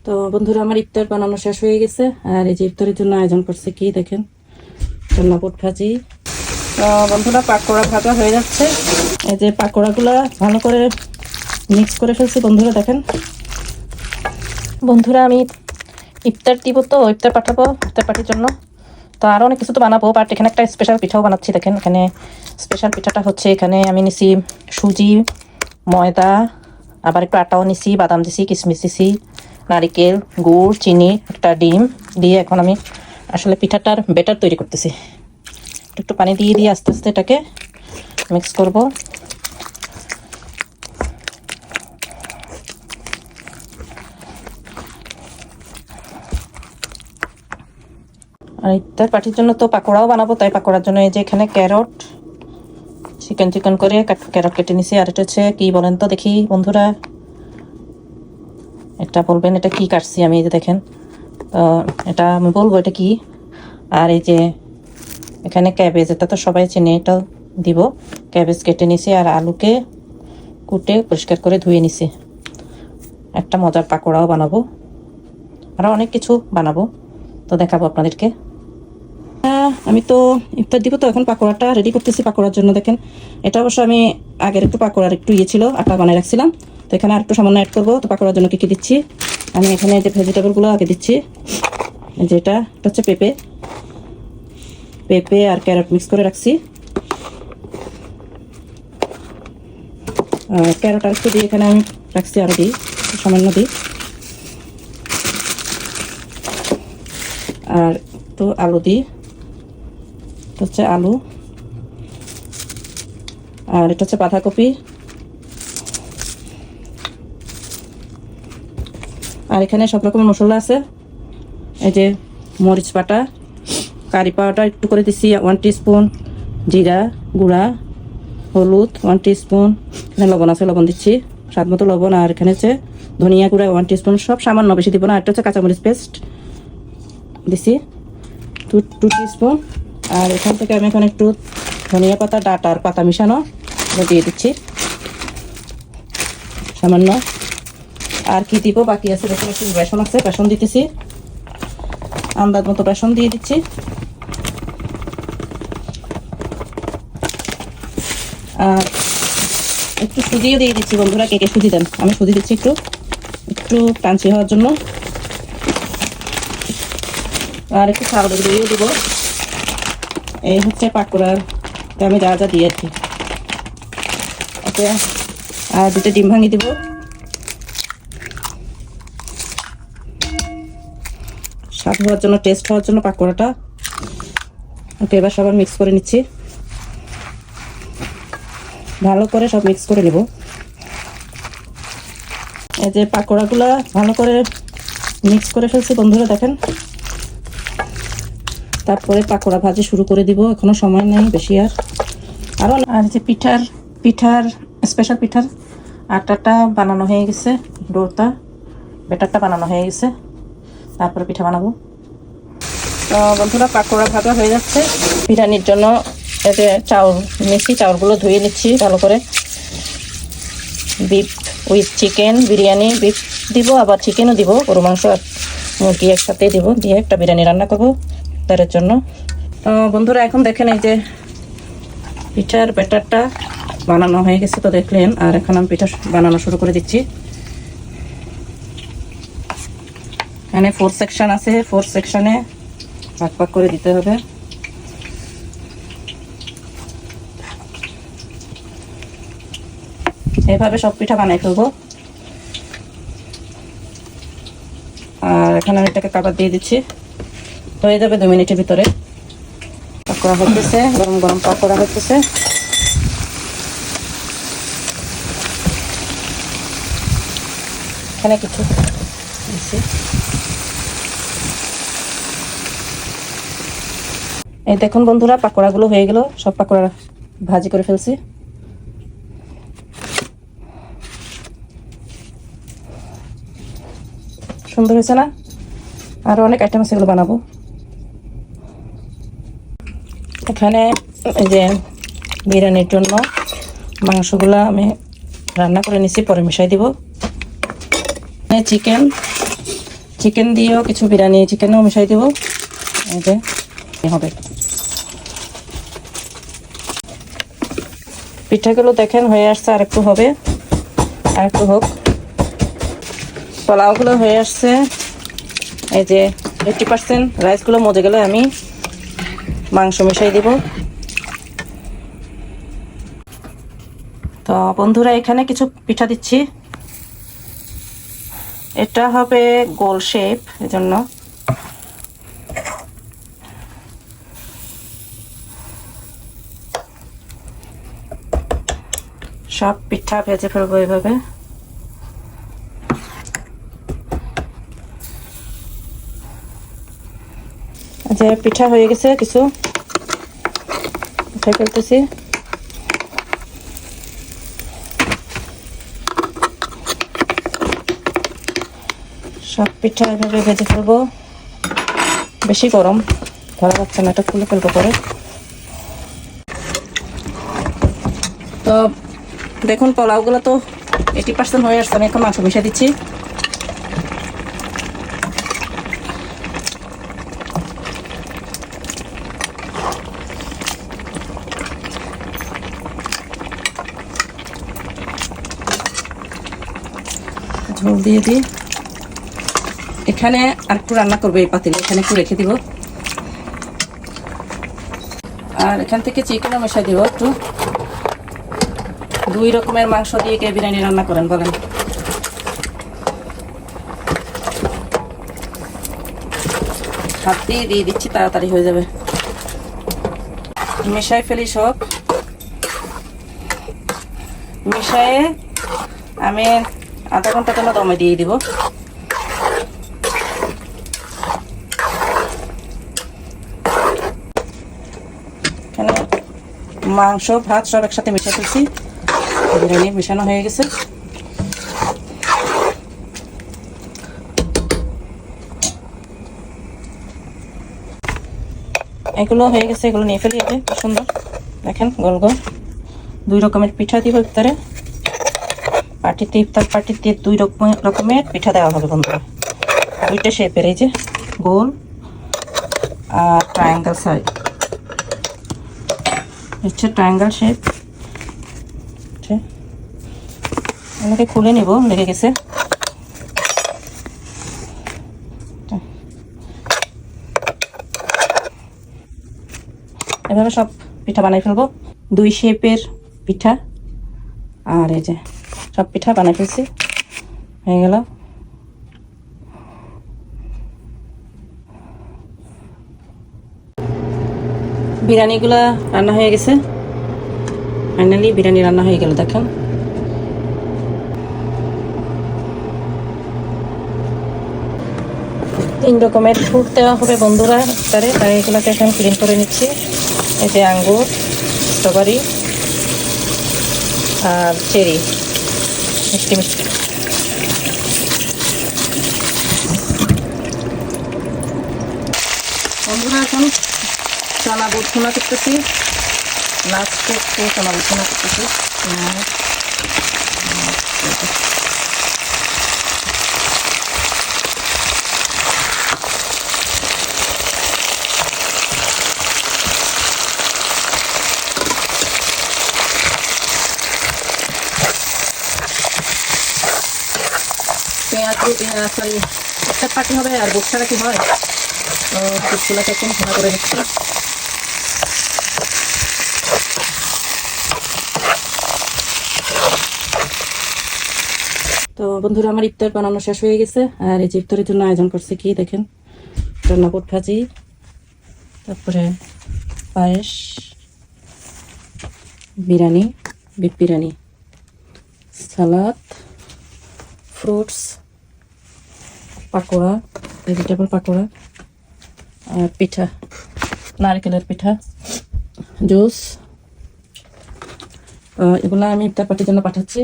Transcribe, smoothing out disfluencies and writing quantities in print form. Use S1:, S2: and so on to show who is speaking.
S1: তো বন্ধুরা, আমার ইফতার বানানো শেষ হয়ে গেছে। আর এই যে ইফতারের জন্য আয়োজন করছে কি দেখেন, চন্না বুট ভাজি। তো বন্ধুরা, পাকোড়া ভাজা হয়ে যাচ্ছে। এই যে পাকোড়াগুলা ভালো করে মিক্স করে ফেলছি বন্ধুরা, দেখেন। বন্ধুরা, আমি ইফতার দিব, তো ইফতার পাঠাবো ইফতার পার্টির জন্য। তো আরও অনেক কিছু তো বানাবো, বাট এখানে একটা স্পেশাল পিঠাও বানাচ্ছি। দেখেন এখানে স্পেশাল পিঠাটা হচ্ছে, এখানে আমি নিছি সুজি, ময়দা, আবার একটু আটাও নিছি, বাদাম দিছি, কিশমিশ দিছি, নারিকেল, গুড়, চিনি, একটা ডিম দিয়ে এখন আমি আসলে পিঠাটার ব্যাটার তৈরি করতেছি। একটু পানি দিয়ে দিয়ে আস্তে আস্তে এটাকে মিক্স করব। আর ইফতার পার্টির জন্য তো পাকোড়াও বানাবো, তাই পাকোড়ার জন্য এই যে এখানে ক্যারট চিকন চিকন করে ক্যারট কেটে নিছি। আর এটা হচ্ছে কি বলেন তো দেখি বন্ধুরা, এটা বলবেন এটা কি কাটছি আমি, এই যে দেখেন। তো এটা আমি বলবো এটা কি। আর এই যে এখানে ক্যাবেজ, এটা তো সবাই চেনে, এটাও দিব। ক্যাবেজ কেটে নিছি আর আলুকে কুটে পরিষ্কার করে ধুয়ে নিছি। একটা মজার পাকোড়াও বানাবো, আরও অনেক কিছু বানাবো, তো দেখাবো আপনাদেরকে। আমি তো ইফতার দিব, তো এখন পাকোড়াটা রেডি করতেছি পাকোড়ার জন্য। দেখেন এটা অবশ্য আমি আগের একটু পাকোড়ার একটু ছিল, আটা বানিয়ে রাখছিলাম। তো এখানে আর একটু সামান্য অ্যাড করবো। তো পাকোড়ার জন্য কী কী দিচ্ছি আমি এখানে, যে ভেজিটেবলগুলো আগে দিচ্ছি। যেটা হচ্ছে পেঁপে পেঁপে আর ক্যারট মিক্স করে রাখছি। ক্যারট আর একটু দিয়ে এখানে আমি রাখছি, আরও দিই সামান্য দিই। আর একটু আলু দিই, হচ্ছে আলু। আর এটা হচ্ছে বাঁধাকপি। আর এখানে সব রকমের মশলা আছে। এই যে মরিচ বাটা, কারি পাউডার একটু করে দিচ্ছি 1 টিস্পুন, জিরা গুঁড়া, হলুদ 1 টিস্পুন, এখানে লবণ আছে, লবণ দিচ্ছি স্বাদ মতো লবণ। আর এখানে হচ্ছে ধনিয়া গুঁড়া 1 টিস্পুন, সব সামান্য, বেশি দিব না। আর এটা হচ্ছে কাঁচামরিচ পেস্ট দিচ্ছি 2 টিস্পুন। আর এখান থেকে আমি এখন একটু ধনিয়া পাতা ডাঁটা আর পাতা মিশানো দিয়ে দিচ্ছি সামান্য। আর কি দিব বাকি আছে, দেখুন একটু বেসন আছে, বেসন দিতেছি আন্দাজ মতো, বেসন দিয়ে দিচ্ছি। আর একটু সুজিও দিয়ে দিচ্ছি বন্ধুরা, কে কে সুজি দেন, আমি সুজি দিচ্ছি একটু একটু ক্রাঞ্চি হওয়ার জন্য। আর একটু চাউলের গুঁড়িও দিব। এই হচ্ছে পাকোড়ার আমি যা যা দিয়ে আর কি। ওকে, আর 2টা ডিম ভাঙি দিব। স্বাদ হওয়ার জন্য, টেস্ট হওয়ার জন্য পাকোড়াটা। ওকে, এবার সবার মিক্স করে নিচ্ছি, ভালো করে সব মিক্স করে নেব। এই যে পাকোড়াগুলো ভালো করে মিক্স করে ফেলছি বন্ধুরা, দেখেন। তারপরে পাকোড়া ভাজি শুরু করে দিব, এখনো সময় নেই বেশি। আর যে পিঠার স্পেশাল পিঠার আটাটা বানানো হয়ে গেছে, ডোটা ব্যাটারটা বানানো হয়ে গেছে, তারপরে পিঠা বানাবো। তো বন্ধুরা, পাকোড়া ভাজা হয়ে যাচ্ছে। বিরিয়ানির জন্য এই যে চাউল নিচ্ছি, চাউলগুলো ধুয়ে নিচ্ছি ভালো করে। Beef with chicken biryani, beef দিব আবার চিকেনও দিব, গরু মাংস আর মুরগি একসাথে দিব, দিয়ে একটা বিরিয়ানি রান্না করবো তার জন্য। তো বন্ধুরা, এখন দেখেন এই যে পিঠার ব্যাটারটা বানানো হয়ে গেছে, তো দেখলেন। আর এখন আমি পিঠা বানানো শুরু করে দিচ্ছি। এখানে 4 সেকশন আছে, 4 সেকশনে ভাগ ভাগ করে দিতে হবে। এইভাবে সব পিঠা বানাই ফেলবো। আর এখানে আমি এটাকে কাবার দিয়ে দিচ্ছি, হয়ে যাবে 2 মিনিটের ভিতরে। পাকোড়া হতেছে, গরম গরম পাকোড়া হতেছে। এখানে কিছু দিচ্ছি। এই দেখুন বন্ধুরা, পাকোড়াগুলো হয়ে গেল, সব পাকোড়া ভাজি করে ফেলছি। সুন্দর হয়েছে না? আরো অনেক আইটেম আছে, এগুলো বানাবো। এখানে এই যে বিরিয়ানির জন্য মাংসগুলো আমি রান্না করে নিছি, পরে মিশাই দিব। চিকেন চিকেন দিয়েও কিছু বিরিয়ানি চিকেনও মিশাই দেবো, এই যে হবে। পিঠাগুলো দেখেন হয়ে আসছে, আর একটু হবে, আর একটু হোক। পোলাওগুলো হয়ে আসছে, এই যে 80% রাইসগুলো মজে গেলে আমি মাংস মিশাই দিব। তো বন্ধুরা এখানে কিছু পিঠা দিচ্ছি, এটা হবে গোল শেপ, এজন্য সব পিঠা ভেজে ফেলবো এভাবে। যে পিঠা হয়ে গেছে কিছু, উঠে ফেলতেছি। সব পিঠা এভাবে ভেজে ফেলবো, বেশি গরম ধরা যাচ্ছে না, এটা খুলে ফেলবো পরে। তো দেখুন পোলাওগুলো তো 80% হয়ে আসছে, আমি এখন মাংস মিশিয়ে দিচ্ছি। ঝোল দিয়ে দিই। এখানে আর একটু রান্না করবো এই পাতিলে, এখানে একটু রেখে দিব। আর এখান থেকে চিকেনও মিশাই দিব একটু। 2 রকমের মাংস দিয়ে কে বিরিয়ানি রান্না করেন বলেন? হাত দিয়ে দিচ্ছি, তাড়াতাড়ি হয়ে যাবে। মিশাই ফেলি সব, মিশায়ে আমি আধা ঘন্টার জন্য দমে দিয়ে দিব। এখানে মাংস ভাত সব একসাথে মিশিয়ে ফেলছি, বিরিয়ানি মিশানো হয়ে গেছে। এগুলো হয়ে গেছে, এগুলো নিয়ে ফেলি। খুব সুন্দর দেখেন, গোল গোল 2 রকমের পিঠা দিব ইফতারে। পার্টিতে, ইফতার পার্টিতে 2 রকমের পিঠা দেওয়া হবে বন্ধুরা, 2টা শেপের, এই যে গোল আর ট্রায়াঙ্গেল সাইড, হচ্ছে ট্রায়াঙ্গেল শেপ। আমাকে খুলে নিব, লেগে গেছে। এভাবে সব পিঠা বানাই ফেলবো, 2 শেপের পিঠা। আর এই যে সব পিঠা বানাই ফেলছি, হয়ে গেল। বিরিয়ানিগুলা রান্না হয়ে গেছে, ফাইনালি বিরিয়ানি রান্না হয়ে গেল দেখেন। তিন রকমের ফ্রুট দেওয়া হবে বন্ধুরা ইফতারে, তাই এগুলোকে এখন ক্লিন করে নিচ্ছি। এই যে আঙ্গুর, স্ট্রবেরি আর চেরি, মিষ্টি মিষ্টি। বন্ধুরা এখন চানা বুট ভুনা করতেছি, লাস্টে একটু চানা বুট ভুনা করতেছি। পেঁয়াজ সরি একটা পাটি হবে, আর বুট ছাড়া কি হয়? তো বুটগুলোকে একটু ভুনা করে নিচ্ছি। তো বন্ধুরা আমার ইফতার বানানো শেষ হয়ে গেছে, আর এই যে ইফতারের জন্য আয়োজন করছে কি দেখেন, রান্না বুট ভাজি, তারপরে পায়েস, বিরিয়ানি, বিফ বিরিয়ানি, সালাদ, ফ্রুটস, পাকোড়া, ভেজিটেবল পাকোড়া, আর পিঠা, নারকেলের পিঠা, জুস। এগুলো আমি ইফতার পার্টির জন্য পাঠাচ্ছি।